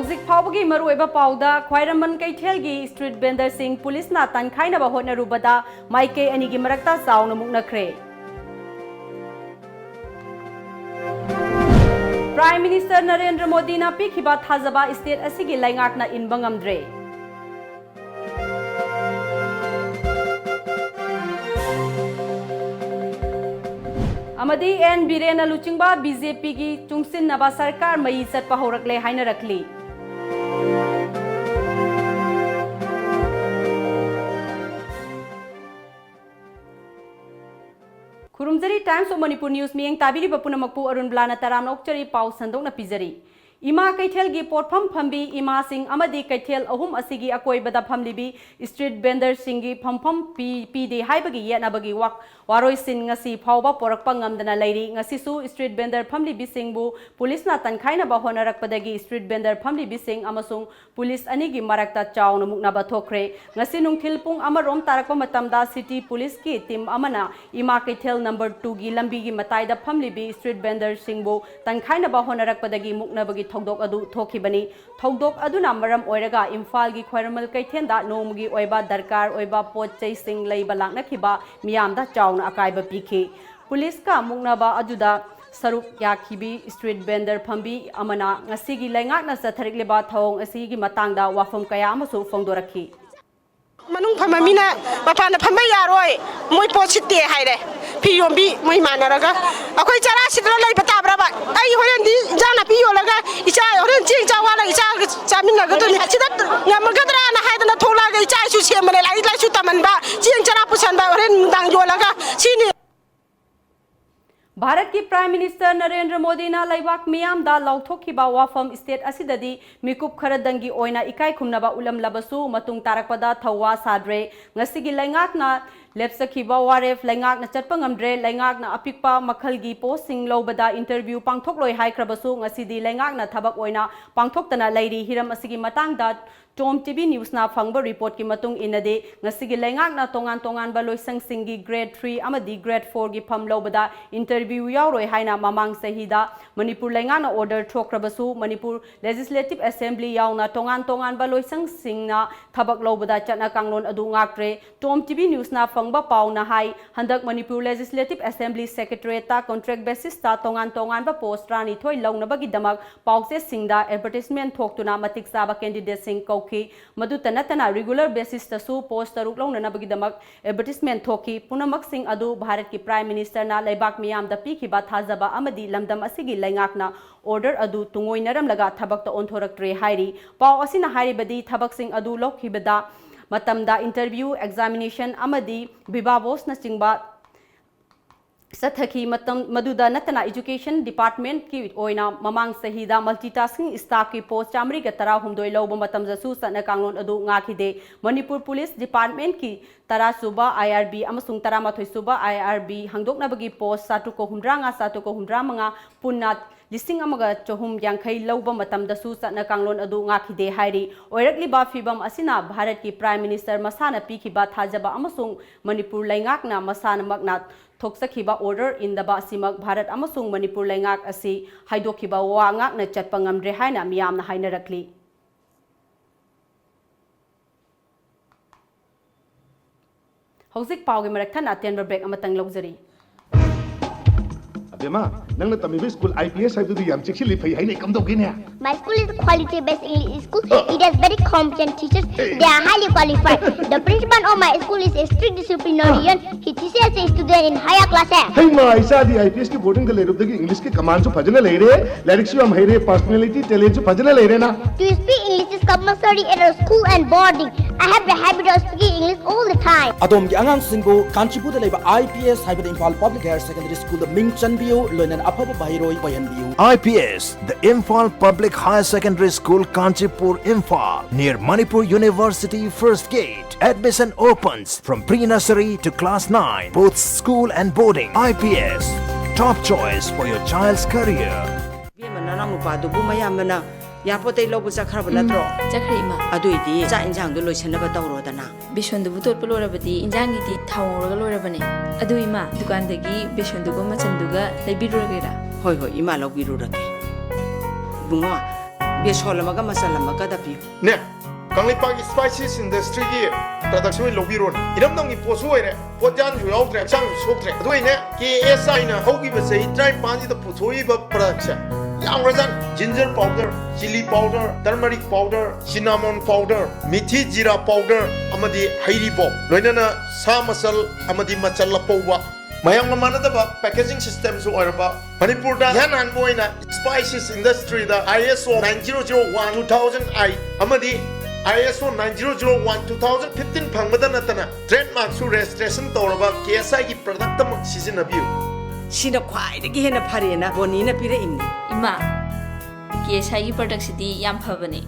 Houzik Paugi Marueba Pauda, Khwairamband keithel street vendor sing police na tankhainaba hotnarubada, maikei anigi marakta chaona muknakhre. Prime Minister Narendra Modi na pikhiba thajaba state asigi leingak na inba ngamdre. Amadi and Biren luchingliba BJP ki chungsinnaba sarkar mayi chatpa hourakle hainarakli. Kurumjari Times of Manipur News miyeng tabiri bapunamakpu ARUNBALA na taramnokchari pau sandokna pizari. Ima keithel gi portpham phambi ima sing amadi keithel ahum asigi akoibada phamlibi street vendor singi phampham pi de haibagi yanabagi waroi sin ngasi phawba porakpa ngamdana lairi ngasi su street vendor phamlibi singbu police na tankhainaba honarakpadagi street vendor phamlibi sing amasung police anigi marakta chaona muknaba thokre ngasi nungthil pung amarom tarakpa matamda city police ki team amana ima keithel number 2 gi lambi gi mataida phamlibi street vendor singbu tankhainaba honarakpadagi muknabagi thogdok adu thokibani thogdok aduna maram oiraga imphal gi Khwairamband keithenda nomgi oiba darkar oiba potchei sing leiba laknakhiba miyamda chauna akaiba pikhi police ka muknaba aduda saruk yakhibi street vendor phambi amana ngasigi leingakna satharikliba thong asigi matangda wafam kaya amasu fongdorakhi manung phamamina mapana phamai yaroi moi positte haire piyombi moi manaraga akoi chara sidra lai patabra ba ai horen di jana piyolaga icha horen ching chawala icha chamina ga doni sidat ngamagadra na haidana tholaga icha su semane lai su tamanba ching chara pusan ba horen dang yolaga sini Bharat ki Prime Minister Narendra Modi na laibak miyam da lauthokhiba wafam state asidadi mikup kharadangi oina ikai khumnaba ulam labasu matung tarakpada thawa sadre ngasigi leingak na lepsakhiba waref leingak na chatpa ngamdre leingak na apikpa makhalgi posting lobada interview pangthokloi haikrabasu ngasidi leingak na thabak oina pangthoktana lairi hiram asigi matangda Tom TV News na fangba report ki matung inade ngasigi leingak na tongan ba loisang singi grade 3 amadi grade 4 gi pham lobada interview yauroi haina mamang sahida Manipur leingak na order thokrabasu Manipur Legislative Assembly yauna tongan ba loisang singna thabak lobada chana kanglon adu ngakre Tom TV News na fangba pau na hai handak Manipur Legislative Assembly Secretariat ta contract basis ta tongan ba post rani thoi launa bagi damak pause singda advertisement thoktuna matik saba candidate sing Madu tanatana regular basis tasu post taruk long na bagidamak advertisement thoki punamak sing adu Bharat ki Prime Minister na laibak miyam da pikhiba thajaba amadi lamdam asigi leingak na order adu tungoi naram laga thabak ta onthoraktre hairi pau asina hairi badi thabak sing adu lokhibada matamda interview examination amadi bibabos na chingba Sathaki matam maduda natana education department ki oina mamang sahida multitasking staff ki post chamri ka tara humdoi lobo matam jasu sana kanglon adu ngakhide Manipur police department ki tara suba IRB amasung tara mathoi suba IRB hangdokna bagi post satu ko humdra manga punat lising amaga chohum yangkhai loba matam dasu sana kanglon adu ngakhide hairi oirakli ba fibam asina Bharat ki Prime Minister masana pikhiba thajaba amasung Manipur leingak na masana magna Thoksakhiba order in the Basimak Bharat amasung Manipur leingak asi haidokhiba wangak na chatpa ngamdre haina miyam na hainarakli. Houzik Paugi marakta na tenber break amatang logzari. Abema, nang na tamibi school IPS have to the chikli fay haina kam dogine. My school is a quality-based English school. It has very competent teachers. They are highly qualified. The principal of my school is a strict disciplinarian. He teaches the student in higher classes. Hey ma, isa di IPS ki boarding the lerup the English ki command so phajna le re, lyrics so am haire, personality, talent so phajna le re na. To speak English is compulsory at a school and boarding. I have the habit of speaking English all the time. Adom ki angang singbo Kanchipu da leba IPS hybrid Imphal Public Higher Secondary School the Ming Chanbiyo loinan apaba bahiroi payanbiyo. IPS, the Imphal Public Higher Secondary School, Kanchipur, Imphal, near Manipur University First Gate. Admission opens from pre-nursery to class 9, both school and boarding. IPS, top choice for your child's career. Yapote lobu sakharaba natro Zakhrima aduidi cha injang do loisanaba tawrodana Bishondu bu tot polorabadi injangi di thawraga lorabane adu ima dukan dagi bishondu go machanduga leibirogera hoi ima lobirurake bungo बेसन लमगा मसाला लमगा दबी ने कांगलिपागी spices industry की production लोबिरोन Iram नंगी पोसुइरे पोजान जु याउद्रे चांग सोक्ट्रे अदुइने KSI ना होगी बसे ट्राई पांजी द पुथोइब प्रोडक्शन यामरजन ginger powder chilli powder turmeric powder cinnamon powder मिठी जीरा पाउडर अमदी हैरिबो लोइनना सा मसल अमदी मचल लपौवा mayang mamanadaba packaging system su oiraba manipur da yanan boina spices industry da ISO 9001 2008 amadi ISO 9001 2015 phangmada natana trademark su registration tawraba KSI gi product mak sizinabiu sina khwai de hena pharena boni na pire imni ima KSI gi product sidi yam phabane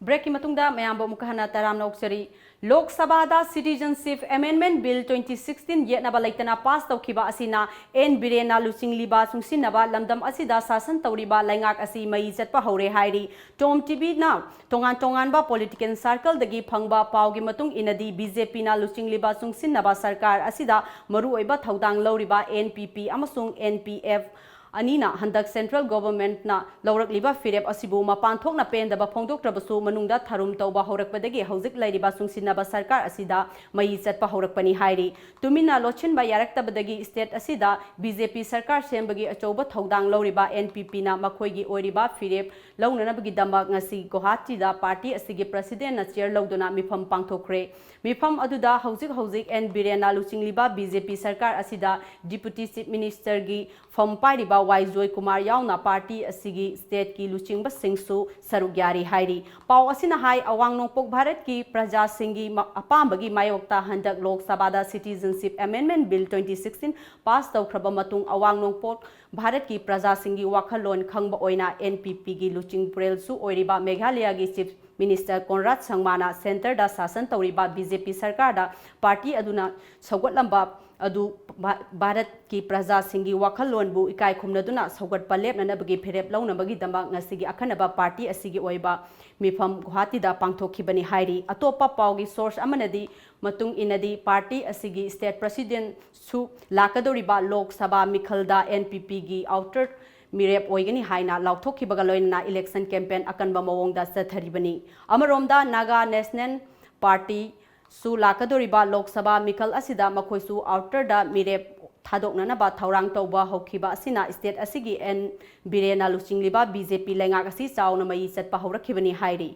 break की मतुंगदा मयाम मुखहना तराम नौकसरी लोक सभा दा citizenship amendment bill 2016 येनबा लेतना pass तौखिबा असिना एन बिरेना लुचिंgliba चungsinnaba लमदम असिदा शासन तौरिबा लेingak असि मई चटपा हौरे हाइरी टॉम टीवी ना तोंगान बा पॉलिटिकल सर्कल दगी फंगबा पावगी मतुंग इनदी बीजेपी ना लुचिंgliba चungsinnaba सरकार असिदा मरु ओइबा थौदांग लौरिबा NPP अमसुंग NPF अनीना हंदक सेंट्रल गवर्नमेंट ना लौरकलिबा फिरेप असिबु मपान थोकना पेंदबा फोंदोक्ट्रबसु मनुंगदा थारुम तौबा हौरकपदगी हौजिक लैरिबा चungsinnaba सरकार असिदा मई चटपा हौरकपनी हाइरी तुमिना लोचिनबा यारक्तबदगी स्टेट असिदा बीजेपी सरकार सेंबगी अचौबा थौदांग लौरिबा NPP ना मखोइगी ओरिबा फिरेप लौननबगी दमक ngasi गुवाहाटीदा पार्टी असिगी प्रेसिडेंट ना चेयर लौदुना मिफम पांगथोखरे मिफम अदुदा हौजिक एन बिरेन ना लुचिंgliba बीजेपी सरकार असिदा डिप्यूटी चीफ मिनिस्टर गी फम पाइरिबा वाइजोय कुमार यावना पार्टी असिगी स्टेट की लुचिंगबा सिंगसु सरुक यारी हाइरी पाव असिना हाई अवांग नोंपोक भारत की प्रजा सिंगी अपामबगी मायोक्ता हंदक लोक सभादा सिटीजनशिप अमेंडमेंट बिल 2016 पास तौख्रबा मतुंग अवांग नोंपोक भारत की प्रजा सिंगी वाखलोन खंगबा ओइना NPP की लुचिंग पुरेलसु ओइरिबा मेघालय की चीफ मिनिस्टर कोनराड संगमाना सेंटर दा शासन तौरिबा बीजेपी सरकार दा पार्टी अदुना सौगटलंबा अदु भारत की प्रजा सिंगी वाखलोनबु इकाय खुमनदुना सौगट पलेपननबगी फेरेप लौनबगी दंबा ngasiगी अखनबा पार्टी असिगी ओइबा मिफम गुवाहाटी दा पांगथोखिबनी हाइरी अतोपा पावगी सोर्स अमनदी मतुंग इनदी पार्टी असिगी स्टेट प्रेसिडेंट सु लाकदोरिबा लोक सभा मिखलदा NPP गी आउटर मिरेप ओइगनी हाइना लाउथोखिबगा लोइना इलेक्शन कैंपेन अकनबा मवोंगदा चथरिबनी अमरोमदा नागा नेशनल पार्टी सु लाकदोरिबा लोक सभा मिखल असिदा मखोइसु आउटर दा मिरेप थादोकननबा थौरांग तौबा हौखिबा असिना स्टेट असिगी एन बिरेना लुचिंgliba BJP लेingak असि चाउना मई चटपा हौरखिबनी हाइरी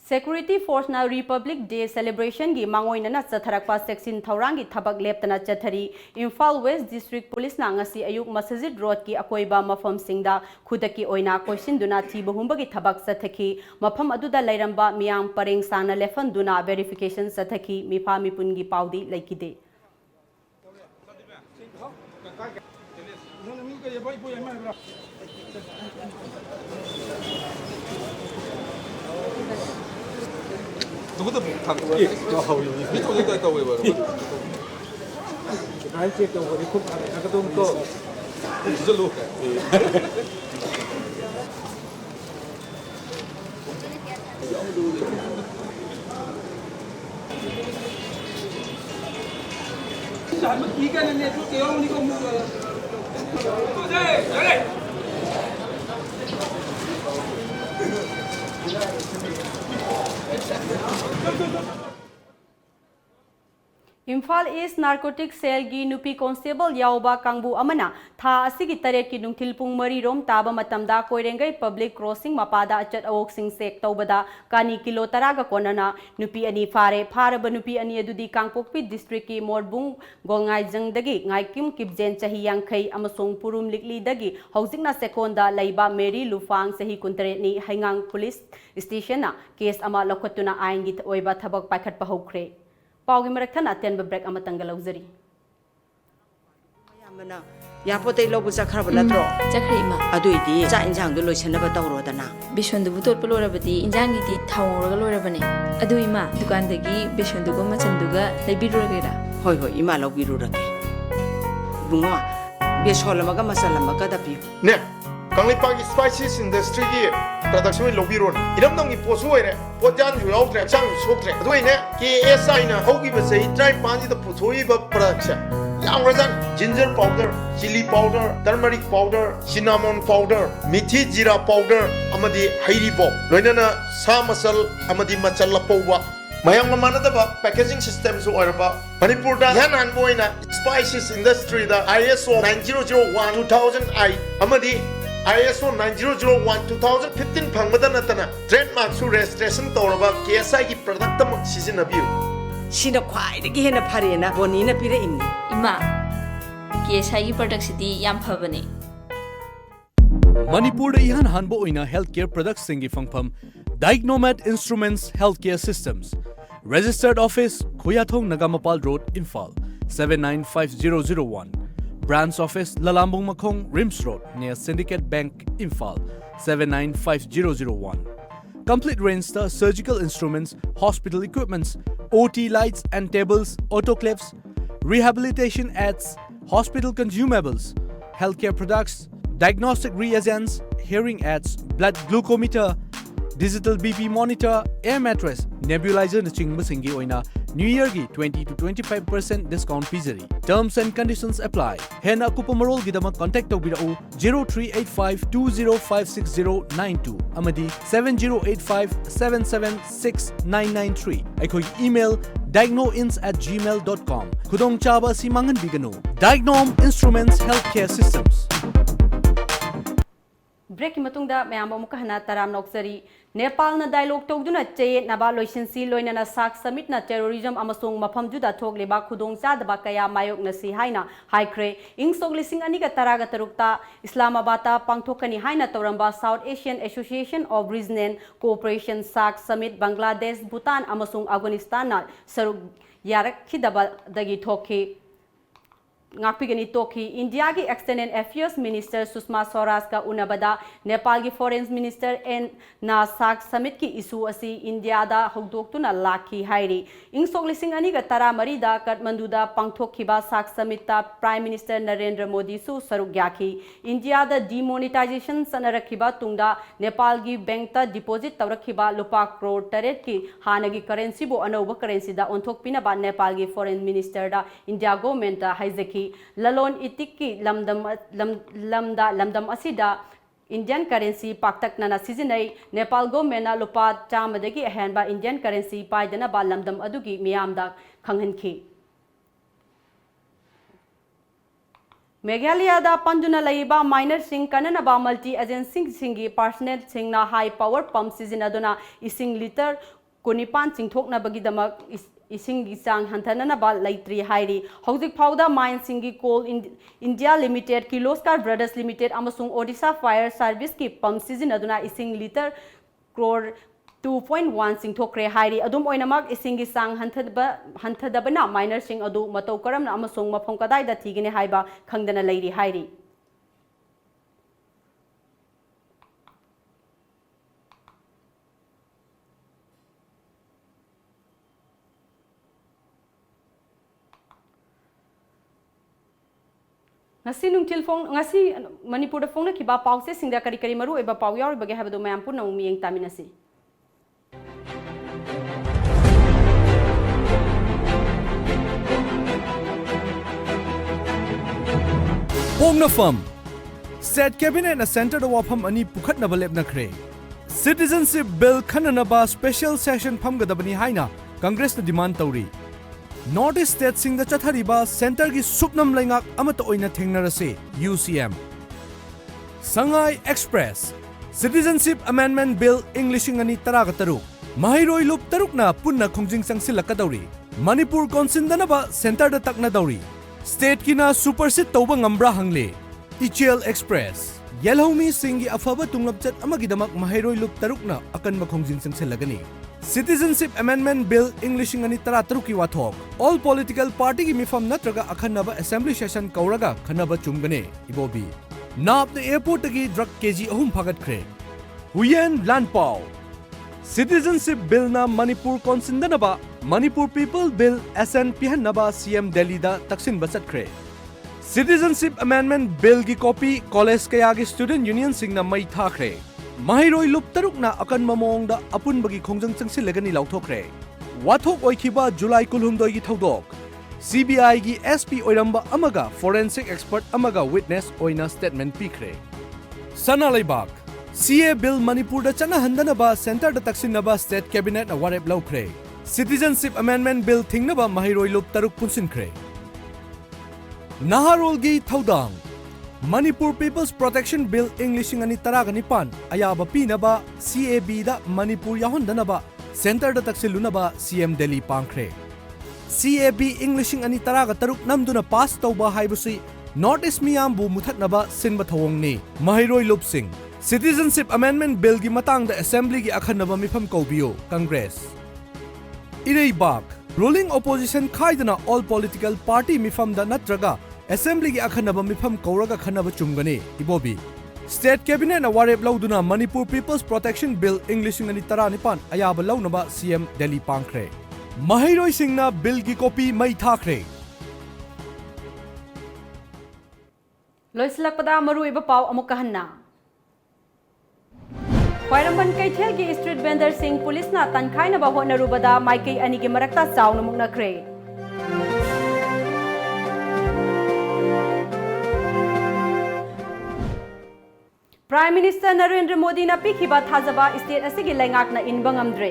Security Force na Republic Day celebration gi mangoina na chatharakpa section thaurangi thabak leptana chathari Imphal West District Police na ngasi ayuk Masjid Road ki akoiba mafam singda khudaki oina question duna thiba humbagi thabak chathaki mafam aduda lairamba miyam pareng sana lefan duna verification chathaki mifa mipungi paudi laikide 누구도 예, 밑으로 있다고 해봐요. 아이치 또 우리 국 아까 또 디젤로. 한번 이가는 해줄게요. 이거 뭐. 네. Imphal East Narcotic Cell gi nupi constable yauba kangbu amana tha asigi taret ki nungthil pung mari rom taba matamda koirengai public crossing mapada achat awok sing sek tawbada kani kilo taraga konana nupi ani faraba nupi ani adudi kangpokpi district ki morbung golngai jangdagi ngaikim kibjen chahi yangkhai amasong purum likli dagi haujikna sekonda laiba Mary Lufang sahi kuntare ni haingang police station na case ama lokotuna ain git oiba thabak pakhat pahokre Pawgi मरखना अत्यंत break अमतंग लौजरी यामना यापोते लोबु चखरब नत्रो चखरिमा अदुइदी चा इंजांग दु लोइसनबा तौरोदना बेसनदु बुतोत लोरबदी इंजांगी दी थावरगा लोरबने अदुइमा दुकानदगी बेसनदुगो मचंदुगा लेबिरुरगेरा होय होय इमा लौबिरुरगे बुंगो बेसोलमगा मसलमगा दपि ने ꯀꯪꯂꯩꯄꯥꯛꯀꯤ spices ꯏꯟꯗꯁꯇ꯭ꯔꯤꯒꯤ production ꯂꯧꯕꯤꯔꯣꯅꯦ ꯏꯔꯝꯗꯝꯒꯤ ꯄꯣꯠꯁꯨ ꯑꯣꯏꯔꯦ ꯄꯣꯠꯌꯥꯟꯁꯨ ꯌꯥꯎꯗ꯭ꯔꯦ ꯍꯛꯆꯥꯡꯁꯨ ꯁꯣꯛꯇ꯭ꯔꯦ ꯑꯗꯨꯒꯤꯅꯦ KSIꯅ ꯍꯧꯈꯤꯕ ꯆꯍꯤ 53ꯁꯤꯗ ꯄꯨꯊꯣꯛꯏꯕ ꯄ꯭ꯔꯗꯛꯁꯦ ꯌꯥꯝꯈ꯭ꯔꯖꯥꯠꯅꯤ ginger powder chilli powder turmeric powder cinnamon powder ꯃꯤꯊꯤ ꯖꯤꯔꯥ ꯄꯥꯎꯗꯔ ꯑꯃꯗꯤ ꯍꯩꯔꯤꯕꯣꯞ ꯂꯣꯏꯅꯅ ꯁꯥ ꯃꯆꯜ ꯑꯃꯗꯤ ꯃꯆꯜ ꯑꯄꯧꯕ ꯃꯌꯥꯝꯒ ꯃꯥꯟꯅꯗꯕ ꯄꯦꯀꯦꯖꯤꯡ ꯁꯤꯁꯇꯦꯝꯁꯨ ꯑꯣꯏꯔꯕ ꯃꯅꯤꯄꯨꯔꯗ ꯏꯍꯥꯟ ꯍꯥꯟꯕ ꯑꯣꯏꯅ ꯁ꯭ꯄꯥꯏꯁꯤꯁ ꯏꯟꯗꯁꯇ꯭ꯔꯤꯗ ISO 9001 2008 ꯑꯃꯗꯤ ISO 9001 2015 ꯐꯪꯕꯗ ꯅꯠꯇꯅ ꯇ꯭ꯔꯦꯗꯃꯥꯔꯛꯁꯨ ꯔꯦꯖꯤꯁꯇ꯭ꯔꯦꯁꯟ ꯇꯧꯔꯕ KSIꯒꯤ ꯄ꯭ꯔꯗꯛꯇꯃꯛ ꯁꯤꯖꯤꯟꯅꯕꯤꯌꯨ ꯁꯤꯅ ꯈ꯭ꯋꯥꯏꯗꯒꯤ ꯍꯦꯟꯅ ꯐꯔꯦꯅ ꯕꯣꯅꯤꯅ ꯄꯤꯔꯛꯏꯅꯤ ꯏꯃꯥ KSIꯒꯤ ꯄ꯭ꯔꯗꯛꯁꯤꯗꯤ ꯌꯥꯝ ꯐꯕꯅꯦ ꯃꯅꯤꯄꯨꯔꯗ ꯏꯍꯥꯟ ꯍꯥꯟꯕ ꯑꯣꯏꯅ ꯍꯦꯜꯊ ꯀꯦꯌꯔ ꯄ꯭ꯔꯗꯛꯁꯤꯡꯒꯤ ꯐꯪꯐꯝ ꯗꯥꯏꯒꯅꯣꯃꯦꯠ instruments health care systems registered office Khuyathong Nagampal road Imphal 795001 branch office Lalambung Makhong RIMS road near Syndicate Bank Imphal 795001 complete range the surgical instruments hospital equipments OT lights and tables autoclaves rehabilitation aids hospital consumables healthcare products diagnostic reagents hearing aids blood glucometer digital BP monitor, air mattress, nebulizer nachingba singi oina New Year gi 20 to 25% discount pizari. Terms and conditions apply. Hena kupamarol gidama contact tawbirau 0385205690 amadi 7085776993. Aikoi email diagnoins@gmail.com. Khudong chaba si mangan biganu. Diagnome Instruments Healthcare Systems. Break की मतुंगदा मयाम अमुक हना तराम नोक्सरी नेपाल न dialogue तौदुना चेये नबा लोइसिनसी लोइनना साक summit न terrorism अमसोंग मफमजुदा थोगलेबा खुदोंग चादबा कया मायोक नसी हाइना हाइक्रे इंग सोगलिसिंग अनिगा तरागा तरुक्ता इस्लामाबाद पांगथोकनी हाइना तौरंबा South Asian Association of Regional Cooperation साक समिट बांग्लादेश भूटान अमसोंग अफगानिस्तान न सरुक यारखिदबा दगी थोखे Ngakpigani Toki, India की External Affairs Minister Sushma Swaraj का उनबदा नेपाल की Foreign Minister एन नासाक समिट की इशू असी इंडिया दा हौदोक्तुना लाखी हाइरी इंग सोगलिसिंग अनिगा तरा मरीदा काठमांडूदा पांगथोखिबा साक समिटता प्राइम मिनिस्टर नरेंद्र मोदी सु सरुक याखी इंडिया दा डिमोनेटाइजेशन सनरखिबा तुंगदा नेपाल की बैंक ता डिपॉजिट तवरखिबा लुपा करोड़ तरेट की हानगी करेंसी बो अनौब करेंसी दा ओंथोकपिनबा नेपाल की फॉरेन मिनिस्टर दा इंडिया गवर्नमेंट दा हाइजेकी ललोन इतिक की लमदम असिदा इंडियन करेंसी पाक्तकना सिजनई नेपाल गवर्नमेंट लुपा चामदगी अहनबा इंडियन करेंसी पाइदनबा लमदम अदुगी मियामदा खंगहनखी मेघालय पंजुना लईबा माइनर सिंह कननबा मल्टी एजेंसी सिंगी पर्सनल सिंगना हाई पावर पंप सिजनदुना इसिंग लीटर 25 चिंथोकनबगीदमक इसिंगी चांग हंथननबा लैत्री हाइरी हौजिक फाउदा माइन सिंगी Coal India Limited Kirloskar Brothers Limited अमसुंग ओडिशा फायर सर्विस की पंप सिजनदुना इसिंग लीटर करोड़ 2.1 सिंथोक्रे हाइरी अदुम ओइनमक इसिंगी चांग हंथदबना माइनर सिंग अदु मतौ करमना अमसुंग मफम कदाइदा थीगने हाइबा खंगदना Larry हाइरी ngasi nungtil phone ngasi manipur da phone na kiba pause singda kari kari maru eba paw yaw bage habado mayam purna umiyeng taminasi Pongna firm State Cabinet na Center da wafam ani pukhat na balep na khre Citizenship Bill khananaba special session phamgadabani haina Congress na demand tawri North East State Singh da chathariba center gi supnam leingak amata oina thengnarase UCM Sangai Express Citizenship Amendment Bill Englishing ani taraga taruk Mahiroi lup tarukna punna khongjing sangsilakadawri Manipur konsindanaba center da takna dawri State kina supersede tawba ngambra hangle Ichel Express Yelhomi Singh gi afaba tunglapchat amagidamak mahiroi lup tarukna akan makhongjing sangsilagani Citizenship Amendment Bill Englishing ani tara taruki wathok all political party gi mifam natraga akhanaba assembly session kauraga khanaba chumgane ibobi nap the airport gi drug kg ahum phagat khre huyen landpau Citizenship Bill na Manipur konsindanaba Manipur People Bill SN pihanaba CM Delhi da taksin basat khre Citizenship Amendment Bill की copy college कया की student union सिंगना मई थाखरे महिरोई loop तरुकना अकन ममोंगदा अपुनबगी खोंजंग चंगसिलगनी लाउथोखरे वाथोक ओइखिबा जुलाई कुलहुमदोई की थौदोक CBI की SP ओइरंबा अमगा फोरेंसिक एक्सपर्ट अमगा विटनेस ओइना स्टेटमेंट पीखरे सना लेबाक CA बिल मणिपुर दा चना हंदनबा सेंटर दा तक्सिनबा स्टेट कैबिनेट ना वारेप लौखरे Citizenship Amendment Bill थिंगनबा महिरोई लुप तरुक पुनसिनखरे Naharolgi Thaudang Manipur People's Protection Bill English ngani taraga nipan ayaba pinaba CAB da Manipur yahondanaba Center da taksilunaba CM Delhi pangkhre CAB English ngani taraga taruk namduna pass tawba haibusi North East miyambu muthatnaba sinba thawongni Mahiroi Lup Singh Citizenship Amendment Bill gi matang da Assembly gi akhanaba mifam kaubiyo Congress Irei Bak Ruling Opposition khaidana all political party mifam da natraga Assembly ki akhanaba mifam kauraga khanaba chumgani ibobi State Cabinet na warep lauduna Manipur People's Protection Bill English ngani tara nipan ayaba launaba CM Delhi pangkhre Mahiroi singna bill ki copy mai thakre Loislakpada maruiba paw amuk kahanna Khwairamband keithel ki street vendor sing police na tankhainaba hotnarubada maikei anigi marakta chaona muknakhre Prime Minister Narendra Modi na pikhiba thajaba state asigi leingak na inba ngamdre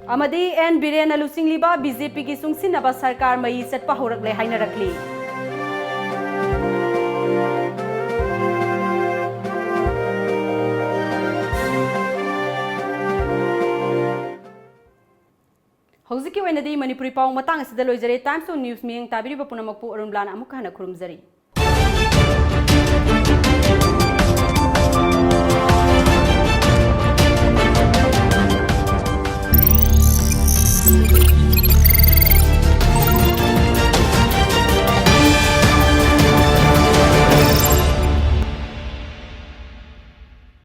Amadi and Biren na luchingliba BJP ki chungsinnaba sarkar mayi chatpa hourakle hainarakli Hoziki wainadi Manipuri paung matang asida loijare Times of News miyang tabiri bapunamakpu ARUNBALA amuk hana khurumjari